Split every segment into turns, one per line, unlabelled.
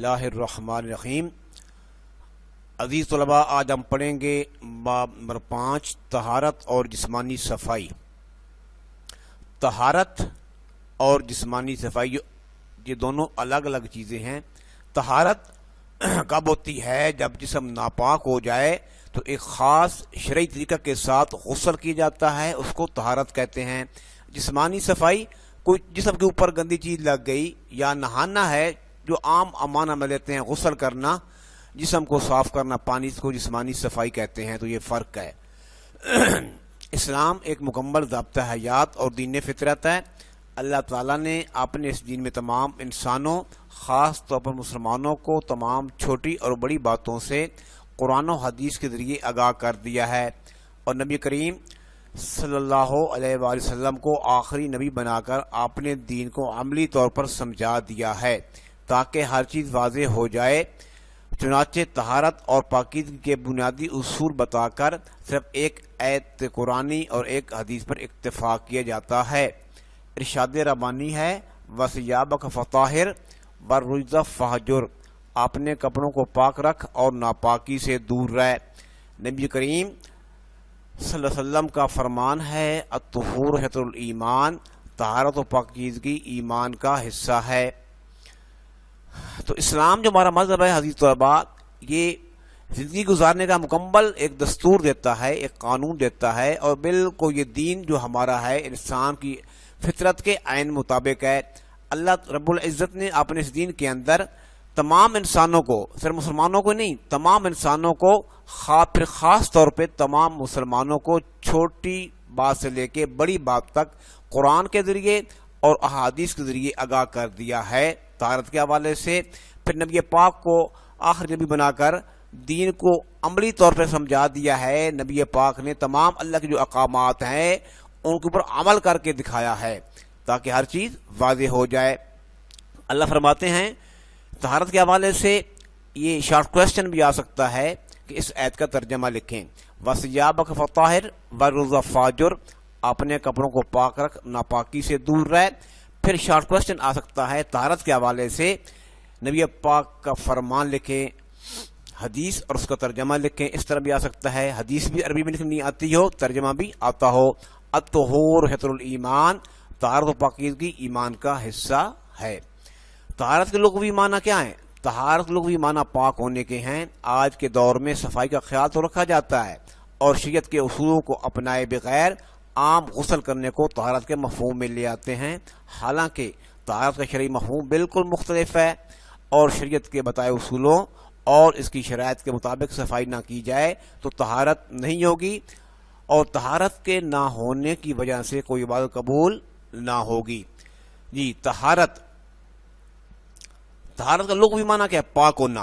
बिस्मिल्लाह अर्रहमान अर्रहीम। अजीज़ तलबा, आज हम पढ़ेंगे बाब नंबर 5, तहारत और जिस्मानी सफाई। तहारत और जिस्मानी सफाई ये दोनों अलग अलग चीज़ें हैं। तहारत कब होती है? जब जिस्म नापाक हो जाए तो एक ख़ास शरई तरीक़ा के साथ गुस्ल किया जाता है, उसको तहारत कहते हैं। जिस्मानी सफाई, कोई जिस्म के ऊपर गंदी चीज़ लग गई या नहाना है, जो आम अमाना में लेते हैं गुस्ल करना, जिस्म को साफ करना, पानी को जिस्मानी सफाई कहते हैं। तो ये फ़र्क है। इस्लाम एक मुकम्मल ज़ाब्ता हयात और दीन फितरत है। अल्लाह ताला ने अपने इस दीन में तमाम इंसानों, ख़ास तौर पर मुसलमानों को तमाम छोटी और बड़ी बातों से कुरान और हदीस के ज़रिए आगाह कर दिया है और नबी करीम सल्लल्लाहु अलैहि वसल्लम को आखिरी नबी बनाकर आपने दीन को अमली तौर पर समझा दिया है ताकि हर चीज़ वाज़ेह हो जाए। चुनाचे तहारत और पाकीज़गी के बुनियादी उसूल बताकर सिर्फ एक आयत कुरानी और एक हदीस पर इत्तिफाक किया जाता है। इरशाद रब्बानी है, वसियाबक फताहिर वरुज़ फहजुर, अपने कपड़ों को पाक रख और नापाकी से दूर रह। नबी करीम सल्लल्लाहु अलैहि वसल्लम का फरमान है, अत्तहूर शत्रुल ईमान, तहारत और पाकीज़गी ईमान का हिस्सा है। तो इस्लाम जो हमारा मज़हब है अज़ीज़ तलबा, ये ज़िंदगी गुजारने का मुकम्मल एक दस्तूर देता है, एक कानून देता है और बिल्कुल ये दीन जो हमारा है इंसान की फितरत के आइन मुताबिक है। अल्लाह रब्बुल इज़्ज़त ने अपने इस दीन के अंदर तमाम इंसानों को, सिर्फ मुसलमानों को नहीं, तमाम इंसानों को, फिर ख़ास तौर पे तमाम मुसलमानों को छोटी बात से लेके बड़ी बात तक कुरान के ज़रिए और अहादीस के ज़रिए आगाह कर दिया है तहारत के हवाले से। फिर नबी पाक को आखिरी नबी बनाकर दीन को अमली तौर पर समझा दिया है। नबी पाक ने तमाम अल्लाह के जो अकामात हैं उनके ऊपर अमल करके दिखाया है ताकि हर चीज़ वाज़ेह हो जाए। अल्लाह फरमाते हैं तहारत के हवाले से, ये शॉर्ट क्वेश्चन भी आ सकता है कि इस आयत का तर्जमा लिखें, वसियाबक फताहिर वरुज़ फहजुर, अपने कपड़ों को पाक रख, नापाकी से दूर रह। फिर शॉर्ट क्वेश्चन आ सकता है तहारत के हवाले से, नबी पाक का फरमान लिखें, हदीस और उसका तर्जमा लिखें। इस तरह भी आ सकता है, हदीस भी अरबी में लिखनी नहीं आती हो, तर्जमा भी आता हो। अत्तहूर शत्रुल ईमान, तहारत और पाकीज़गी ईमान का हिस्सा है। तहारत के लुग़वी माना क्या है? तहारत के लुग़वी माना पाक होने के हैं। आज के दौर में सफाई का ख्याल तो रखा जाता है और शरीयत के उसूलों को अपनाए बगैर आम गुस्ल करने को तहारत के मफ़हूम में ले आते हैं। हालांकि तहारत का शरई मफ़हूम बिल्कुल मुख्तलिफ है और शरीयत के बताए उसूलों और इसकी शराइत के मुताबिक सफाई ना की जाए तो तहारत नहीं होगी और तहारत के ना होने की वजह से कोई इबादत कबूल ना होगी। जी, तहारत का लुग़वी माना क्या है? पाक होना।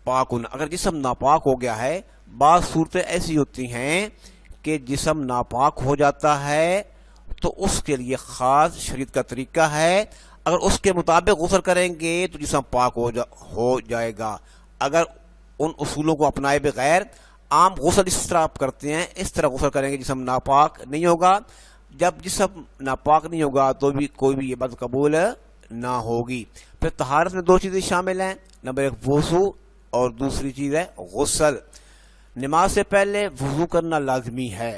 पाक होना, अगर जिस्म नापाक हो गया है, बाज़ सूरतें ऐसी होती हैं कि जिस्म नापाक हो जाता है तो उसके लिए ख़ास शरीयत का तरीका है। अगर उसके मुताबिक गुस्ल करेंगे तो जिस्म पाक हो जाएगा। अगर उन उसूलों को अपनाए बगैर आम गुस्ल इस तरह आप करते हैं, इस तरह गुस्ल करेंगे, जिस्म नापाक नहीं होगा। जब जिस्म नापाक नहीं होगा तो भी कोई भी इबादत कबूल ना होगी। फिर तहारत में दो चीज़ें शामिल हैं, नंबर एक वज़ू और दूसरी चीज़ है गुस्ल। नमाज से पहले वज़ू करना लाजमी है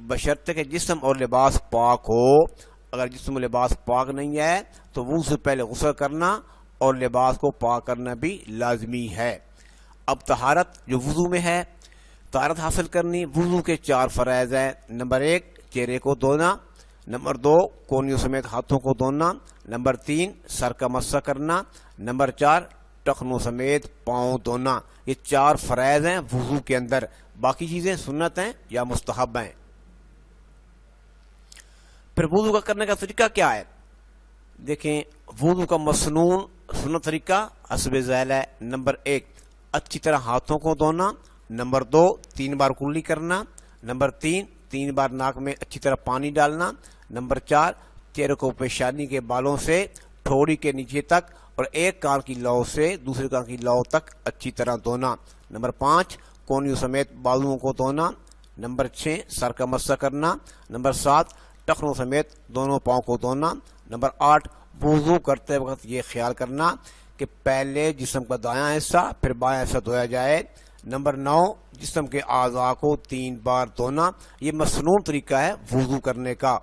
बशर्ते कि जिस्म और लिबास पाक हो। अगर जिस्म और लिबास पाक नहीं है तो वज़ू से पहले गुस्ल करना और लिबास को पाक करना भी लाजमी है। अब तहारत जो वज़ू में है, तहारत हासिल करनी, वज़ू के 4 फ़राइज़ हैं। नंबर 1 चेहरे को धोना, नंबर 2 कोहनियों समेत हाथों को धोना, नंबर 3 सर का मस्सा करना, नंबर 4 टखनों समेत पाँव धोना। ये 4 फ़राइज़ हैं वज़ू के अंदर, बाकी चीज़ें सुन्नत हैं या मुस्तहब हैं। फिर वज़ू का करने का तरीका क्या है? देखें, वज़ू का मसनून सुन्नत तरीका हस्ब ज़ैल है। नंबर 1 अच्छी तरह हाथों को धोना, नंबर 2 3 बार कुल्ली करना, नंबर 3 बार नाक में अच्छी तरह पानी डालना, नंबर 4 चेहरे को पेशानी के बालों से ठोड़ी के नीचे तक और एक कान की लौ से दूसरे कान की लौ तक अच्छी तरह धोना, नंबर 5 कोहनियों समेत बाजुओं को धोना, नंबर 6 सर का मस्सा करना, नंबर 7 टखनों समेत दोनों पाँव को धोना, नंबर 8 वुज़ू करते वक्त ये ख्याल करना کہ پہلے جسم کا دایاں حصہ پھر بایاں حصہ دھویا جائے۔ نمبر 9، جسم کے اعضاء کو 3 بار دھونا، یہ مسنون طریقہ ہے وضو کرنے کا۔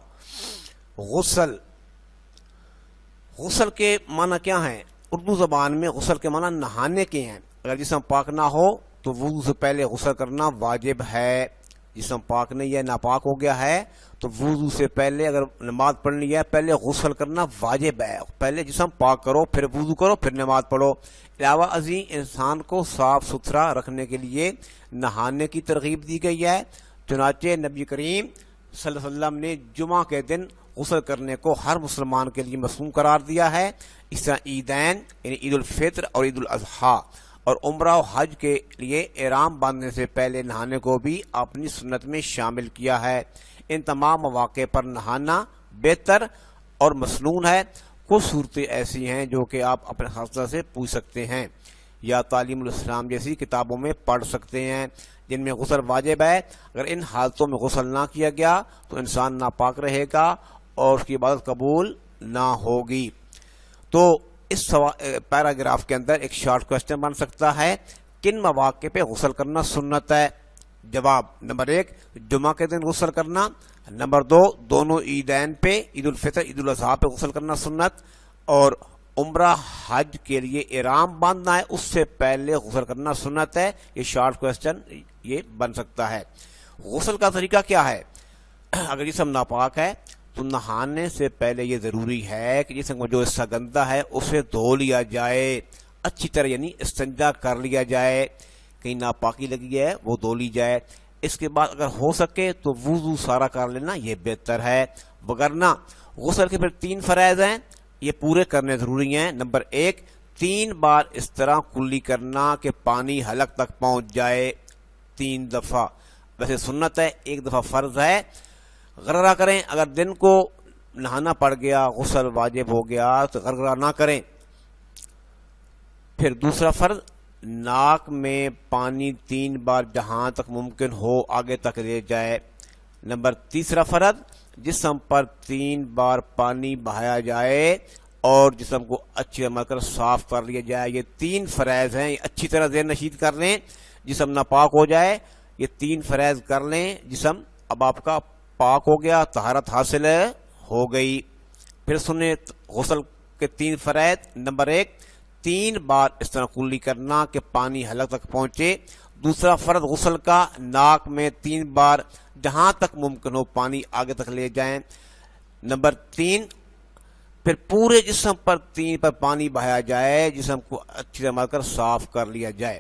غسل کے معنی کیا ہیں؟ اردو زبان میں غسل کے معنی نہانے کے ہیں۔ اگر جسم پاک نہ ہو تو وضو سے پہلے غسل کرنا واجب ہے۔ جسم پاک نہیں ہے، ناپاک ہو گیا ہے، تو وضو سے پہلے اگر نماز پڑھنی ہے پہلے غسل کرنا واجب ہے۔ پہلے جسم پاک کرو، پھر وضو کرو، پھر نماز پڑھو۔ علاوہ ازیں انسان کو صاف ستھرا رکھنے کے لیے نہانے کی ترغیب دی گئی ہے۔ چنانچہ نبی کریم صلی اللہ علیہ وسلم نے جمعہ کے دن غسل کرنے کو ہر مسلمان کے لیے مسنون قرار دیا ہے۔ اس طرح عیدین یعنی عید الفطر اور عید الاضحیٰ اور عمرہ و حج کے لیے احرام باندھنے سے پہلے نہانے کو بھی اپنی سنت میں شامل کیا ہے۔ ان تمام مواقع پر نہانا بہتر اور مسنون ہے۔ کچھ صورتیں ایسی ہیں جو کہ آپ اپنے اساتذہ سے پوچھ سکتے ہیں یا تعلیم الاسلام جیسی کتابوں میں پڑھ سکتے ہیں جن میں غسل واجب ہے۔ اگر ان حالتوں میں غسل نہ کیا گیا تو انسان ناپاک رہے گا اور اس کی عبادت قبول نہ ہوگی۔ تو اس پیراگراف کے اندر ایک شارٹ کوسچن بن سکتا ہے، کن مواقع پہ غسل کرنا سنت ہے؟ جواب: نمبر 1 جمعہ کے دن غسل کرنا، نمبر 2 دونوں عیدین پہ، عید الفطر عید الاضحیٰ پہ غسل کرنا سنت، اور عمرہ حج کے لیے احرام باندھنا ہے اس سے پہلے غسل کرنا سنت ہے۔ یہ شارٹ کوسچن یہ بن سکتا ہے۔ غسل کا طریقہ کیا ہے؟ اگر جسم ناپاک ہے تو نہانے سے پہلے یہ ضروری ہے کہ جسم کو جو حصہ گندا ہے اسے دھو لیا جائے اچھی طرح، یعنی استنجا کر لیا جائے، کہیں ناپاکی لگی ہے وہ دھو لی جائے۔ اس کے بعد اگر ہو سکے تو وضو سارا کر لینا یہ بہتر ہے، وگرنہ غسل کے پھر 3 فرائض ہیں، یہ پورے کرنے ضروری ہیں۔ نمبر 1 3 بار اس طرح کلی کرنا کہ پانی حلق تک پہنچ جائے 3 دفعہ، ویسے سنت ہے، 1 دفعہ فرض ہے۔ غرغرہ کریں، اگر دن کو نہانا پڑ گیا غسل واجب ہو گیا تو غرغرہ نہ کریں۔ پھر دوسرا فرض، ناک میں پانی 3 بار جہاں تک ممکن ہو آگے تک لے جائے۔ نمبر تیسرا فرض، جسم پر 3 بار پانی بہایا جائے اور جسم کو اچھی طرح مل کر صاف کر لیا جائے۔ یہ 3 فرائض ہیں، اچھی طرح ذہن نشید کر لیں، جسم ناپاک ہو جائے یہ 3 فرائض کر لیں، جسم اب آپ کا پاک ہو گیا، طہارت حاصل ہو گئی۔ پھر سنیں غسل کے 3 فرائض۔ نمبر 1 3 بار اس طرح کلی کرنا کہ پانی حلق تک پہنچے۔ دوسرا فرض غسل کا، ناک میں 3 بار جہاں تک ممکن ہو پانی آگے تک لے جائیں۔ نمبر 3 پھر پورے جسم پر 3 پر پانی بہایا جائے، جسم کو اچھی طرح مل کر صاف کر لیا جائے۔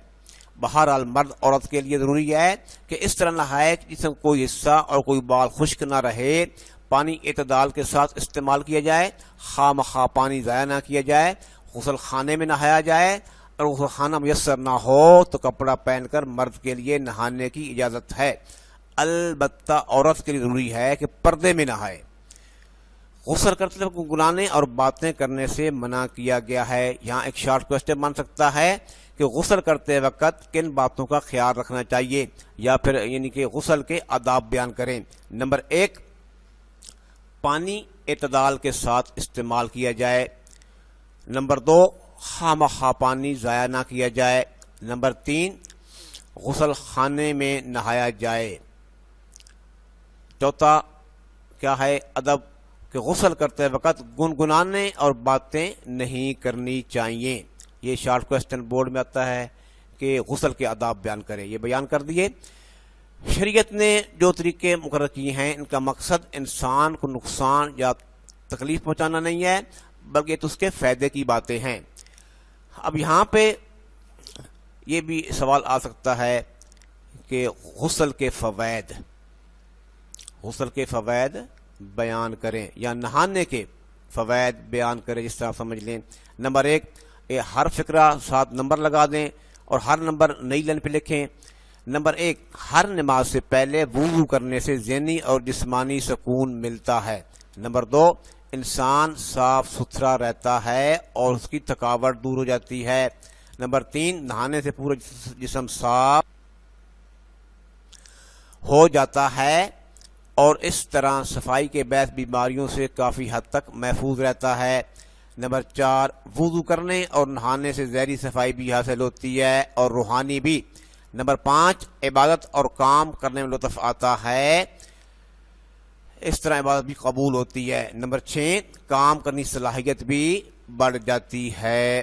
بہرحال مرد عورت کے لیے ضروری ہے کہ اس طرح نہائے کہ جسم کوئی حصہ اور کوئی بال خشک نہ رہے۔ پانی اعتدال کے ساتھ استعمال کیا جائے، خواہ مخواہ پانی ضائع نہ کیا جائے۔ غسل خانے میں نہایا جائے، اور غسل خانہ میسر نہ ہو تو کپڑا پہن کر مرد کے لیے نہانے کی اجازت ہے۔ البتہ عورت کے لیے ضروری ہے کہ پردے میں نہائے۔ غسل کرتے وقت گنگنانے اور باتیں کرنے سے منع کیا گیا ہے۔ یہاں ایک شارٹ کوسچن بن سکتا ہے کہ غسل کرتے وقت کن باتوں کا خیال رکھنا چاہیے، یا پھر یعنی کہ غسل کے آداب بیان کریں۔ نمبر 1 پانی اعتدال کے ساتھ استعمال کیا جائے۔ نمبر 2 خواہ مخواہ پانی ضائع نہ کیا جائے۔ نمبر 3 غسل خانے میں نہایا جائے۔ چوتھا کیا ہے ادب، کہ غسل کرتے وقت گنگنانے اور باتیں نہیں کرنی چاہیے۔ یہ شارٹ کوسچن بورڈ میں آتا ہے کہ غسل کے آداب بیان کریں، یہ بیان کر دیے۔ شریعت نے جو طریقے مقرر کیے ہیں ان کا مقصد انسان کو نقصان یا تکلیف پہنچانا نہیں ہے، بلکہ تو اس کے فائدے کی باتیں ہیں۔ اب یہاں پہ یہ بھی سوال آ سکتا ہے کہ غسل کے فوائد بیان کریں یا نہانے کے فوائد بیان کریں، جس طرح سمجھ لیں۔ نمبر 1 ہر فقرہ 7 نمبر لگا دیں اور ہر نمبر نئی لائن پہ لکھیں۔ نمبر 1 ہر نماز سے پہلے وضو کرنے سے ذہنی اور جسمانی سکون ملتا ہے۔ نمبر 2 انسان صاف ستھرا رہتا ہے اور اس کی تھکاوٹ دور ہو جاتی ہے۔ نمبر 3 نہانے سے پورا جسم صاف ہو جاتا ہے اور اس طرح صفائی کے باعث بیماریوں سے کافی حد تک محفوظ رہتا ہے۔ نمبر 4 وضو کرنے اور نہانے سے ظاہری صفائی بھی حاصل ہوتی ہے اور روحانی بھی۔ نمبر 5 عبادت اور کام کرنے میں لطف آتا ہے، اس طرح عبادت بھی قبول ہوتی ہے۔ نمبر 6 کام کرنے کی صلاحیت بھی بڑھ جاتی ہے۔